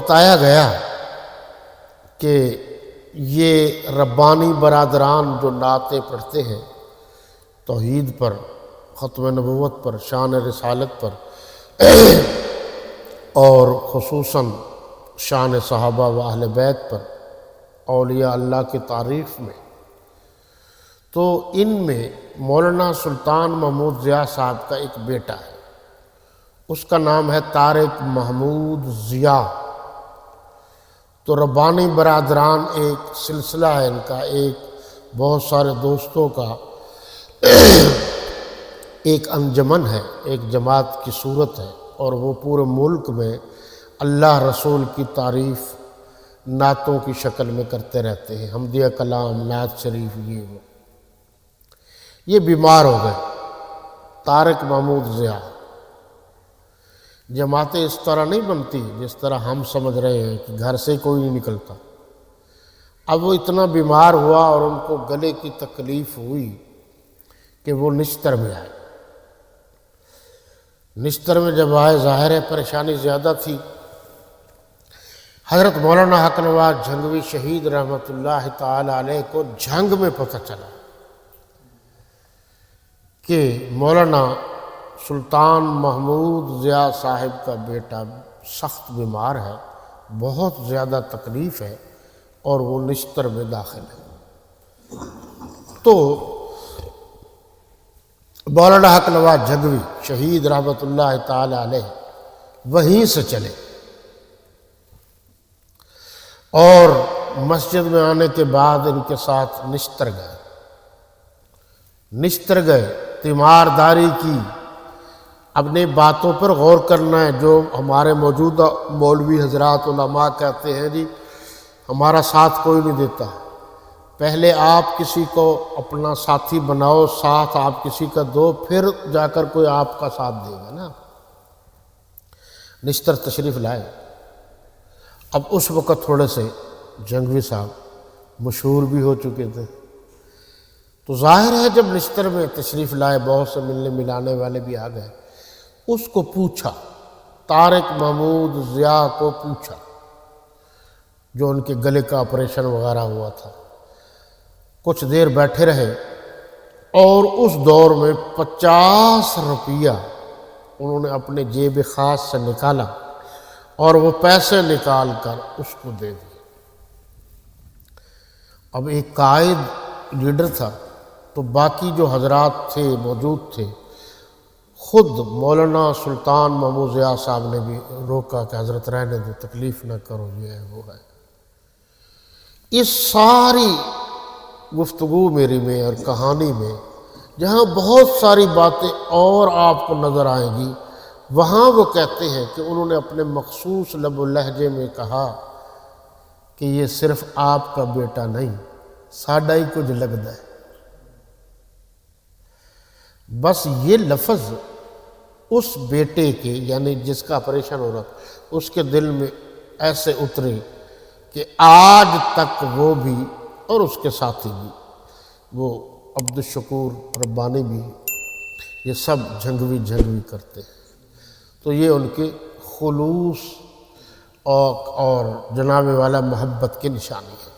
بتایا گیا کہ یہ ربانی برادران جو نعتیں پڑھتے ہیں توحید پر، ختم نبوت پر، شان رسالت پر اور خصوصاً شان صحابہ و اہل بیت پر، اولیاء اللہ کی تعریف میں، تو ان میں مولانا سلطان محمود ضیاء صاحب کا ایک بیٹا ہے، اس کا نام ہے طارق محمود ضیاء۔ تو ربانی برادران ایک سلسلہ ہے ان کا، ایک بہت سارے دوستوں کا ایک انجمن ہے، ایک جماعت کی صورت ہے، اور وہ پورے ملک میں اللہ رسول کی تعریف نعتوں کی شکل میں کرتے رہتے ہیں، حمدیہ کلام، نعت شریف، یہ بیمار ہو گئے طارق محمود ضیاء۔ جماعتیں اس طرح نہیں بنتی جس طرح ہم سمجھ رہے ہیں کہ گھر سے کوئی نہیں نکلتا۔ اب وہ اتنا بیمار ہوا اور ان کو گلے کی تکلیف ہوئی کہ وہ نشتر میں آئے۔ نشتر میں جب آئے، ظاہر ہے پریشانی زیادہ تھی۔ حضرت مولانا حق نواز جھنگوی شہید رحمۃ اللہ تعالی علیہ کو جھنگ میں پتہ چلا کہ مولانا سلطان محمود ضیاء صاحب کا بیٹا سخت بیمار ہے، بہت زیادہ تکلیف ہے اور وہ نشتر میں داخل ہے۔ تو مولانا حق نواز جھنگوی شہید رحمۃ اللہ تعالی علیہ وہیں سے چلے اور مسجد میں آنے کے بعد ان کے ساتھ نشتر گئے، تیمارداری کی، اپنی باتوں پر غور کرنا ہے۔ جو ہمارے موجودہ مولوی حضرات علماء کہتے ہیں جی ہمارا ساتھ کوئی نہیں دیتا، پہلے آپ کسی کو اپنا ساتھی بناؤ، ساتھ آپ کسی کا دو، پھر جا کر کوئی آپ کا ساتھ دے گا نا۔ نشتر تشریف لائے۔ اب اس وقت تھوڑے سے جھنگوی صاحب مشہور بھی ہو چکے تھے، تو ظاہر ہے جب نشتر میں تشریف لائے، بہت سے ملنے ملانے والے بھی آ گئے، اس کو پوچھا، طارق محمود ضیاء کو پوچھا، جو ان کے گلے کا آپریشن وغیرہ ہوا تھا۔ کچھ دیر بیٹھے رہے اور اس دور میں 50 روپیہ انہوں نے اپنے جیب خاص سے نکالا اور وہ پیسے نکال کر اس کو دے دیے۔ اب ایک قائد لیڈر تھا، تو باقی جو حضرات تھے موجود تھے، خود مولانا سلطان محمود ضیاء صاحب نے بھی روکا کہ حضرت رہنے دو، تکلیف نہ کرو، یہ ہے وہ ہے۔ اس ساری گفتگو میری میں اور کہانی میں جہاں بہت ساری باتیں اور آپ کو نظر آئیں گی، وہاں وہ کہتے ہیں کہ انہوں نے اپنے مخصوص لب و لہجے میں کہا کہ یہ صرف آپ کا بیٹا نہیں، ساڈا ہی کچھ لگتا ہے۔ بس یہ لفظ اس بیٹے کے، یعنی جس کا آپریشن ہو رہا تھا، اس کے دل میں ایسے اترے کہ آج تک وہ بھی اور اس کے ساتھی بھی، وہ عبدالشکور ربانی بھی، یہ سب جھنگوی کرتے ہیں۔ تو یہ ان کے خلوص اور جناب والا محبت کی نشانی ہے۔